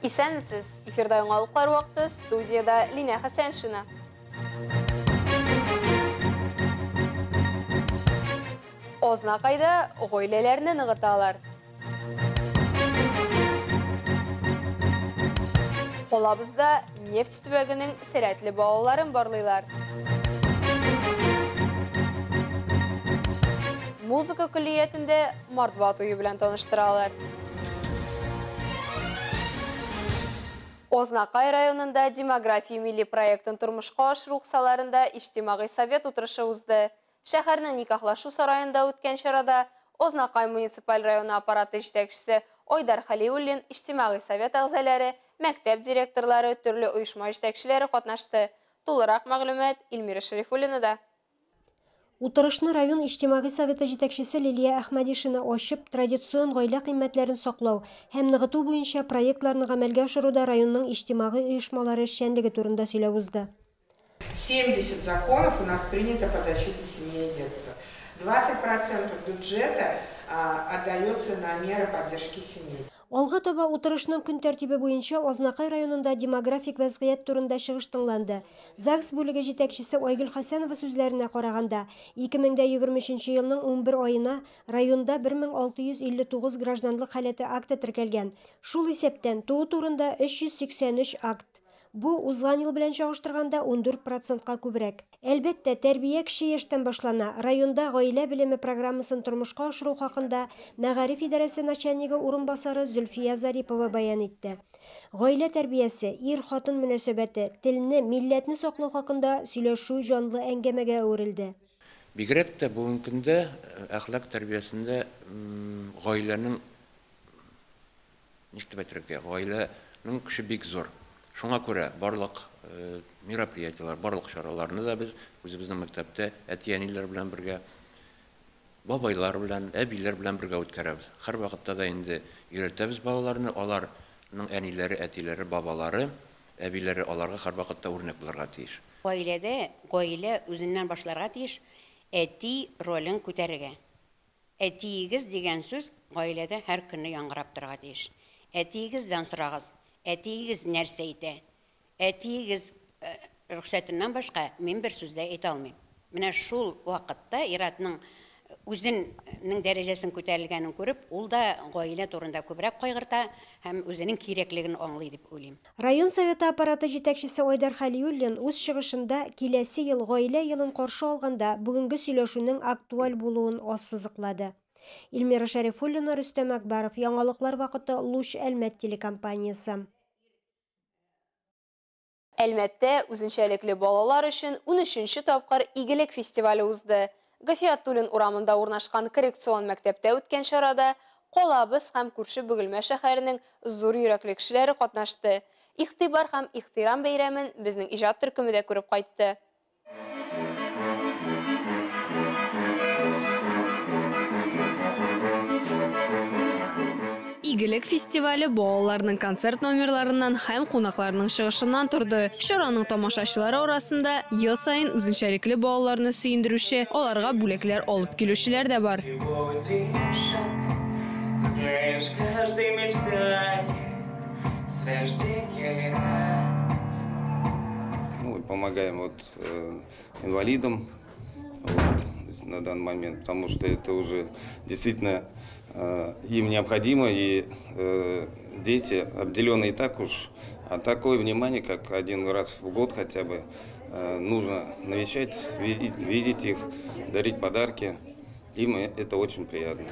Исәнмесез, эфирда яңалыклар вакыты, студияда Лина Хәсәншина. Ознакайда гаиләләрне ныгыталар. Колабызда нефть төбәгенең сәләтле балаларын барлыйлар. Музыка күллиятендә мартва туйы белән таныштыралар. Ознакай районында демография милли проектын тормышка ашыру кысаларында иҗтимагый совет утырышы узды. Шәһәрнең никахлашу сарайында үткән чарада Ознакай муниципаль районы аппараты җитәкчесе Айдар Халиуллин, иҗтимагый совет әгъзалары, мәктәп директорлары, төрле оешма җитәкчеләре катнашты. Тулырак мәгълүмат Илмира Шәрифуллинада. Утырышны район иҗтимагый советы җитәкчесе Лилия Әхмәдишина ачып, традицион гаилә кыйммәтләрен саклау һәм ныгыту буенча проектларны гамәлгә ашыруда районның иҗтимагый оешмалары эшчәнлеге турында сөйләп узды. 70 законов у нас принято по защите семьи и детства. 20% бюджета отдается на меры поддержки семьи. Алга таба утырышның көн тәртибе буенча Ознакай районында демографик вәзгыять турында чыгыш тыңланды. ЗАГС бүлеге җитәкчесе Айгөл Хәсәнова сүзләренә караганда, 2023 елның 11 аена районда 1659 гражданлык халәте акты теркәлгән. Шул исәптән туу турында 383 акт. Бу узган ел белән чагыштырганда 14%-ка күбрәк. Әлбәттә, тәрбия кече яшьтән башлана. Районда гаилә белеме программасын тормышка ашыру хакында Мәгариф идарәсе начальнигы урынбасары Зөлфия Зарипова баян итте. Гаилә тәрбиясе, ир-хатын мөнәсәбәте, телне, милләтне саклау хакында сөйләшү жанлы әңгәмәгә әверелде. Бигрәк тә бүгенге көндә әхлак тәрбиясендә гаиләнең гаиләнең көче бик зур. Шуңа күрә барлык мероприятиялар, барлык чараларны да без үзебезнең мәктәптә әти-әниләр белән бергә, бабайлар белән, әбиләр белән бергә үткәрәбез. Һәр вакытта да инде өйрәтәбез балаларны, аларның әниләре, әтиләре, бабалары, әбиләре аларга һәр вакытта үрнәк булырга тиеш. Гаиләдә гаилә үзеннән башларга тиеш, әти ролен күтәрергә. Әтиегез дигән сүз гаиләдә һәр көнне яңгырап торырга тиеш. Әтиегездән сорагыз. Әтиегез нәрсә әйтә? Әтиегез рөхсәтеннән башка мин бер сүз дә әйтә алмыйм. Менә шул вакытта иратның үзенең дәрәҗәсен күтәрелгәнен күреп, ул да гаилә турында күбрәк кайгырта һәм үзенең кирәклеген аңлый дип уйлыйм. Район советы аппараты җитәкчесе Айдар Халиуллин үз чыгышында киләсе ел гаилә елын каршы алганда бүгенге сөйләшүнең актуаль булуын ассызыклады. Илмира Шәрифуллина, Рөстәм Әкбаров, яңалыклар вакыты, Луч Әлмәт телекомпаниясы. Әлмәттә үзенчәлекле балалар өчен 13-нче тапкыр игелек фестивале узды. Гафиятуллин урамында урнашкан коррекцион мәктәптә үткән чарада Колабыз һәм күрше Бөгелмә шәһәренең зур йөрәкле кешеләре катнашты. Игътибар һәм ихтирам бәйрәмен безнең иҗат төркеме дә күреп кайтты. Игелек фестивале балаларның концерт номерларыннан һәм кунакларның чыгышыннан торды. Чараның тамашачылары арасында ел сайын үзенчәлекле балаларны сөендерүче, аларга бүләкләр алып килүчеләр дә бар. Мы помогаем инвалидам на данный момент, потому что это уже действительно им необходимо, и дети обделены и так уж, а такое внимание, как один раз в год хотя бы, нужно навещать, видеть их, дарить подарки, им это очень приятно.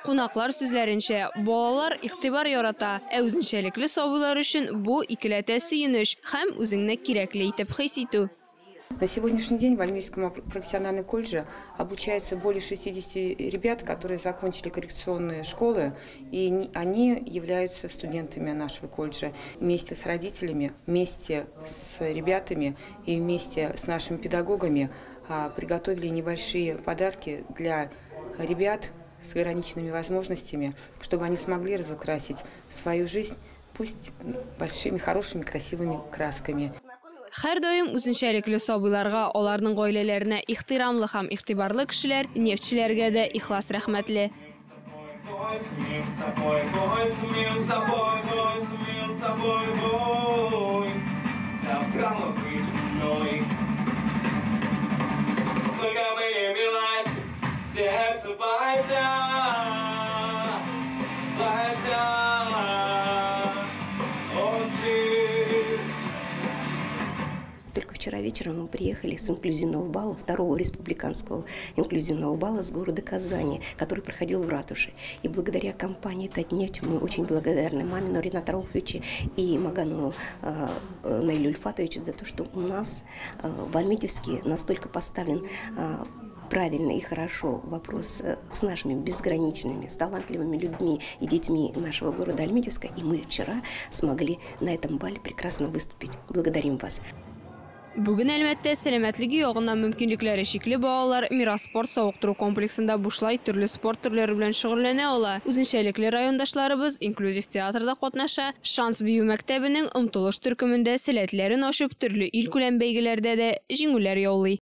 Кунаклар сүзләренчә, балалар игътибар ярата, үзенчәлекле сабыйлар өчен бу икеләтә сөенеш һәм үзеңне кирәкле итеп хис итү. На сегодняшний день в Альмейском профессиональном колледже обучаются более 60 ребят, которые закончили коррекционные школы, и они являются студентами нашего колледжа. Вместе с родителями, вместе с ребятами и вместе с нашими педагогами приготовили небольшие подарки для ребят с ограниченными возможностями, чтобы они смогли разукрасить свою жизнь, пусть большими, хорошими, красивыми красками. Һәр даим үзенчәлекле сабыйларга, аларның гаиләләренә ихтирамлы һәм игътибарлы кешеләр, нефтчеләргә дә ихлас рәхмәтле. вчера вечером мы приехали с инклюзивного бала, второго республиканского инклюзивного бала с города Казани, который проходил в ратуше. И благодаря компании «Татнефть» мы очень благодарны Мамину Ринату Рауфовичу и Маганову Наилю Ильфатовичу за то, что у нас в Альметьевске настолько поставлен правильно и хорошо вопрос с нашими безграничными, с талантливыми людьми и детьми нашего города Альметьевска. И мы вчера смогли на этом бале прекрасно выступить. Благодарим вас. Бүгін әлмәттә сәлемәтлеге яғынан мөмкинлекләре шикле балалар Мирас спорт сауықтыру комплексында бушлай төрле спорт төрләре белән шөгыльләнә ала. Үзенчәлекле райондашларыбыз инклюзив театрда катнаша, Шанс бию мәктәбенең омтылыш төркемендә сәләтләрен ашып, төрле ил күләм бәйгеләрдә дә җиңүләр яулый.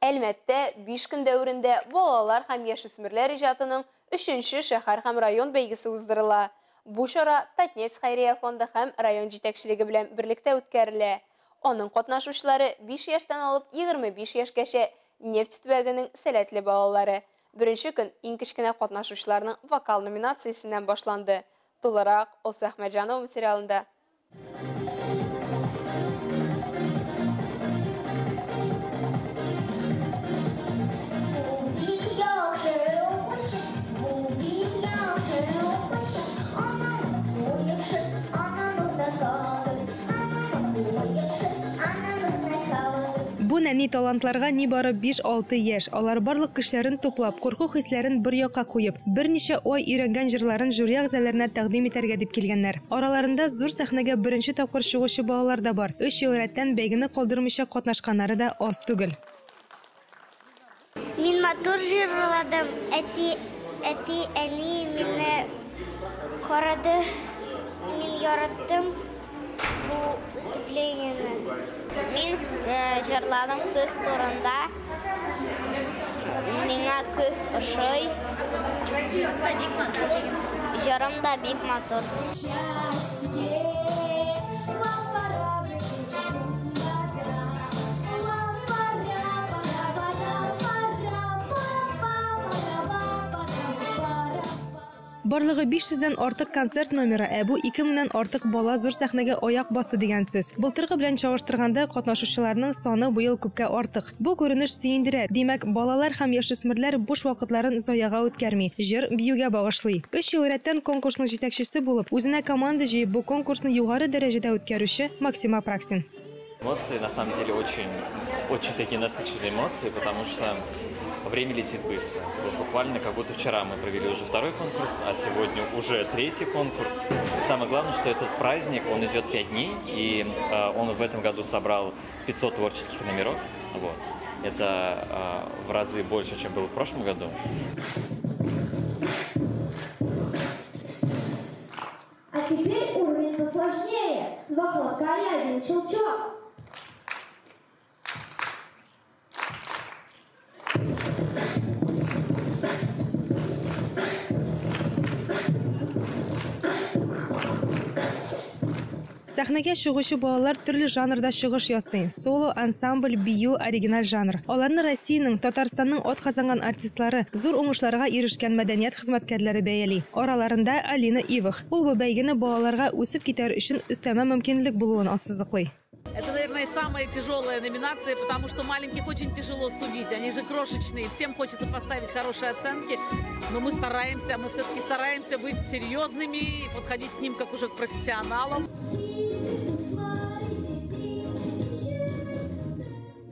Әлмәттә 5 көн дәверендә балалар һәм яшүсмерләр иҗатының 3нче шәһәр һәм район бәйгесе уздырыла. Бу чара Татнефть хәйрия фонды һәм район җитәкчелеге белән берлектә үткәрелә. Аның катнашучылары 5 яшьтән алып 25 яшькәчә нефть төбәгенең сәләтле балалары. Беренче көн иң кечкенә катнашучыларның вокал номинациясеннән башланды. Тулырак Олса Әхмәтҗанова материалында. Бу нәни талантларга ни бары 5-6 яшь. Алар барлык көчләрен туплап, курку хисләрен бер якка куеп, берничә ай өйрәнгән җырларын жюри әгъзаларына тәкъдим итәргә дип килгәннәр. Араларында зур сәхнәгә беренче тапкыр чыгучы балалар да бар. 3 ел рәттән бәйгене калдырмыйча катнашканнары да аз түгел. Мин матур җырладым. Әти әни мине карады. Мин яраттым бу выступлениене. Мин җырладым кыз турында. Миңа кыз ошый. Җырым да бик матур. Барлыгы 500-дән артык концерт номеры, бу 2000-дән артык бала зур сәхнәгә аяк басты дигән сүз. Былтыргы белән чагыштырганда катнашучыларның саны быел күпкә артык. Бу күренеш сөендерә. Димәк, балалар һәм яшүсмерләр буш вакытларын заяга үткәрми, җыр биюгә багышлый. 3 ел рәттән конкурсның җитәкчесе булып, үзенә команда җыеп, бу конкурсны югары дәрәҗәдә үткәрүче Максим Апраксин. Эмоции на самом деле очень такие насыщенные эмоции, потому что время летит быстро. Вот буквально как будто вчера мы провели уже второй конкурс, а сегодня уже третий конкурс. И самое главное, что этот праздник, он идет 5 дней, и он в этом году собрал 500 творческих номеров. Вот. Это в разы больше, чем было в прошлом году. А теперь уровень посложнее. 2 хлопка и 1 щелчок. Сәхнәгә чыгучы балалар төрле жанрда чыгыш ясый. Соло, ансамбль, бию, оригиналь жанр. Аларны Россиянең, Татарстанның атказанган артистлары, зур уңышларга ирешкән мәдәният хезмәткәрләре бәяли. Араларында Алина Ивых. Ул бу бәйгене балаларга үсеп китәр өчен өстәмә мөмкинлек булуын ассызыклый. Это, наверное, самая тяжелая номинация, потому что маленьких очень тяжело судить. Они же крошечные, всем хочется поставить хорошие оценки, но мы все-таки стараемся быть серьезными и подходить к ним как уже к профессионалам.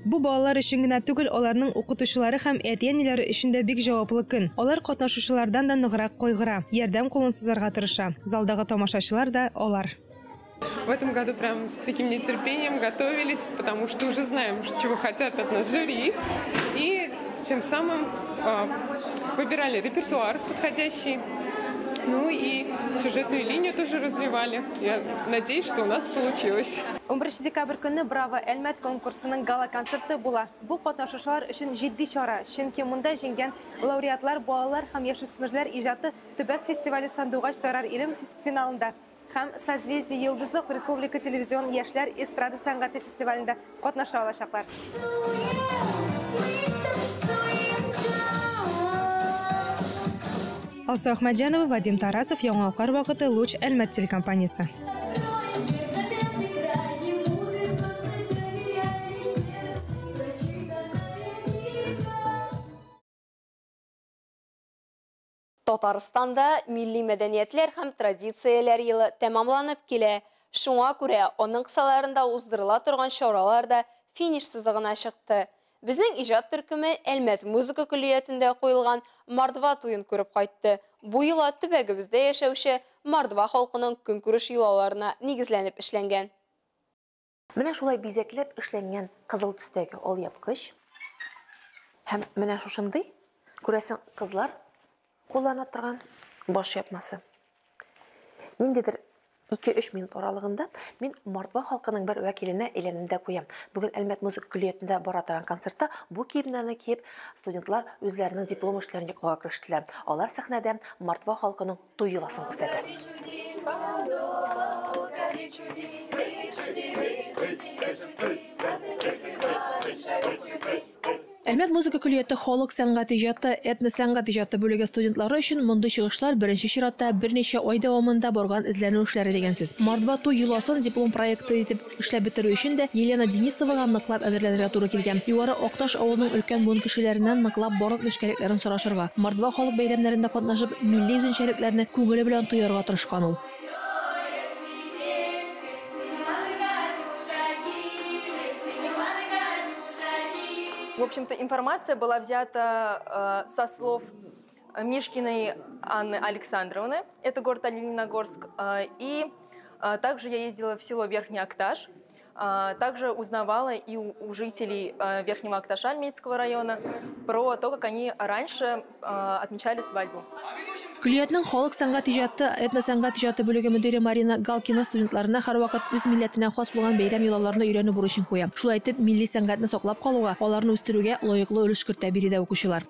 Бу балалар өчен генә түгел, аларның укытучылары һәм әти-әниләре өчен дә бик җаваплы көн. Алар катнашучылардан да ныграк кайгыра, ярдәм кулын сузарга тырыша. Залдагы тамашачылар да алар. В этом году прям с таким нетерпением готовились, потому что уже знаем, чего хотят от нас жюри. И тем самым выбирали репертуар подходящий. Ну и сюжетную линию тоже развивали. Я надеюсь, что у нас получилось. 11 декабрь көнне Браво Әлмәт конкурсының гала-концерты була. Бу катнашучылар өчен җитди чара, чөнки монда җиңгән лауреатлар балалар һәм яшүсмерләр иҗаты төбәк фестивале Сандугач Сарар Илем финалында һәм Созвездие Йылдызлык Республика телевизион яшьләр эстрада сәнгате фестивалендә катнаша алачаклар. Олса Әхмәтҗанова, Вадим Тарасов, Яңалкар вакыты, Луч, Әлмәт телекомпаниясе. Татарстанда милли мәдәниятләр һәм традицияләр елы тәмамланып килә. Шуңа күрә оның қысаларында уздырыла торган чаралар да финиш сызыгына чыкты. Безнең иҗат төркеме Әлмәт музыка күллиятендә куелган Мордва туен күреп кайтты. Бу йола төбәгебездә яшәүче Мордва халкының көнкүреш йолаларына нигезләнеп эшләнгән. Менә шулай бизәкләп эшләнгән кызыл төстәге алъяпкыч. Һәм менә шушындый күрәсең кызлар куллана торган баш япмасы. Ниндидер 2-3 минут аралыгында мин Мордва халкының бер вәкиленә әйләнемдә куям. Бүген Әлмәт музыка күллиятендә бара торган концертта бу киемнәрне киеп студентлар үзләренең диплом эшләрен якларга керештеләр. Алар сәхнәдә Мордва халкының туй йоласын күрсәтә. Әлмәт музыка күллияте халык сәнгать иҗаты, этно сәнгать иҗаты бүлеге студентлары өчен мондый чыгышлар беренче чиратта берничә ай дәвамында барган эзләнү эшләре дигән сүз. Мордва туй йоласын диплом проекты итеп эшләп бетерү өчен дә Елена Денисовага ныклап әзерләргә туры килгән. Югары Акташ авылының өлкән буын кешеләреннән ныклап барлык нечкәлекләрен сорашырга, Мордва халык бәйрәмнәрендә катнашып, милли үзенчәлекләрне күңеле белән тоярга тырышкан ул. В общем-то, информация была взята со слов Мишкиной Анны Александровны, это город Олениногорск, и также я ездила в село Верхний Акташ, также узнавала и у жителей Верхнего Акташа Альметьевского района про то, как они раньше отмечали свадьбу. Күллиятның халык сәнгать иҗаты, этно сәнгать иҗаты бүлеге мөдире Марина Галкина студентларына һәрвакыт үз милләтенә хас булган бәйрәм йолаларны өйрәнү бурычын куя. Шулай итеп, милли сәнгатьне саклап калуга, аларны үстерүгә лаеклы өлеш кертә биредә укучылар.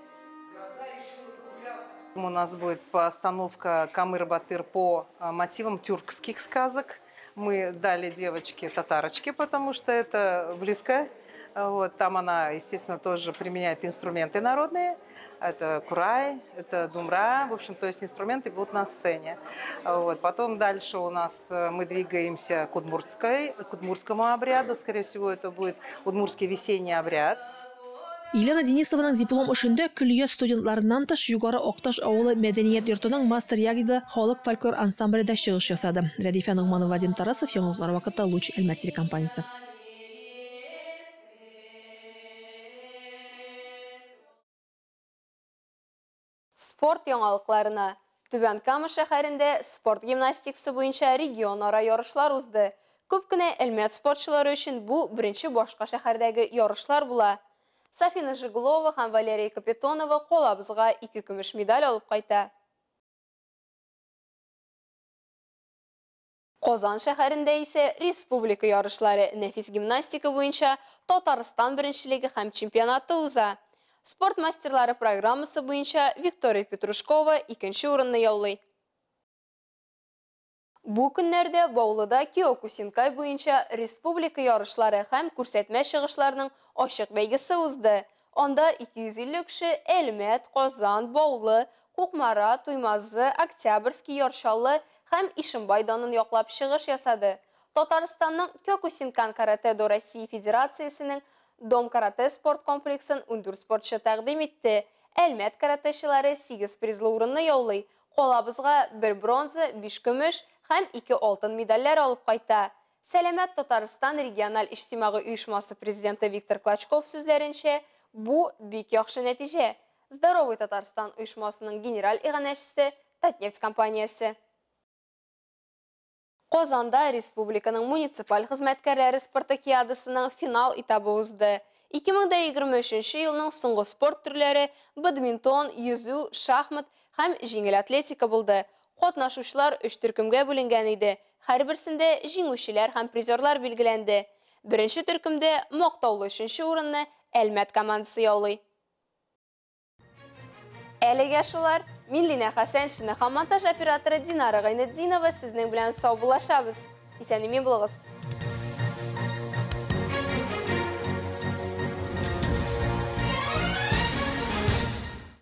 У нас будет постановка Камыр-Батыр по мотивам тюркских сказок. Мы дали девочке татарочке, потому что это близко. Вот, там она, естественно, тоже применяет инструменты народные. Это курай, это думра, в общем, то есть инструменты будут на сцене. Вот. Потом дальше у нас мы двигаемся к удмуртскому обряду. Скорее всего, это будет удмуртский весенний обряд. Елена Денисованың диплом эшендә күллият студентларыннан тыш Югары Акташ авылы мәдәният йортының мастер ягида халык фольклор ансамблендә чыгыш ясады. Рәдифә Нугманова, Вадим Тарасов, яңалыклар вакыты Луч Әлмәт телекомпаниясе. Спорт яңалыкларына. Түбән Кама шәһәрендә спорт гимнастикасы буенча регион-ара ярышлар узды. Күп кенә Әлмәт спортчылары өчен бу беренче башка шәһәрдәге ярышлар була. Сафина Жигулова һәм Валерия Капитонова колабызга 2 көмеш медаль алып кайта. Казан шәһәрендә исә республика ярышлары нәфис гимнастика буенча Татарстан беренчелеге һәм чемпионаты уза. Спорт мастерлары программасы буенча Виктория Петрушкова 2нче урынны яулый. Бу көннәрдә Баулыда Киокусинкай буенча республика ярышлары һәм күрсәтмә чыгышларының ачык бәйгесе узды. Анда 250 кеше Әлмәт, Казан, Баулы, Кукмара, Туймазы, Октябрьский, Яршалы һәм Ишембай данын яклап чыгыш ясады. Татарстанның Киокусинкан каратэ-до Россия Федерациясенең Дом каратэ спорт комплексын 14 спортчы тәкъдим итте. Әлмәт каратэчылары 8 призлы урынны яулый. Колабызга 1 бронза, 5 көмеш һәм 2 алтын медальләр алып кайта. Сәламәт Татарстан региональ иҗтимагый оешмасы президенты Виктор Клочков сүзләренчә, бу бик яхшы нәтиҗә. Здоровый Татарстан оешмасының генераль иганәчесе Татнефть компаниясе. Казанда республиканың муниципаль хезмәткәрләре спартакиадасының финал этабы узды. 2023 елның соңгы спорт төрләре бадминтон, йөзү, шахмат һәм җиңел атлетика булды. Катнашучылар 3 төркемгә бүленгән иде. Һәрберсендә җиңүчеләр һәм призерлар билгеләнде. Беренче төркемдә мактаулы 3нче урынны Әлмәт командасы яулый. Әлегә шулар, мин Лина Хәсәншина һәм монтаж операторы Динара Гайнетдинова сезнең белән сау булашабыз. Исән-имин булыгыз.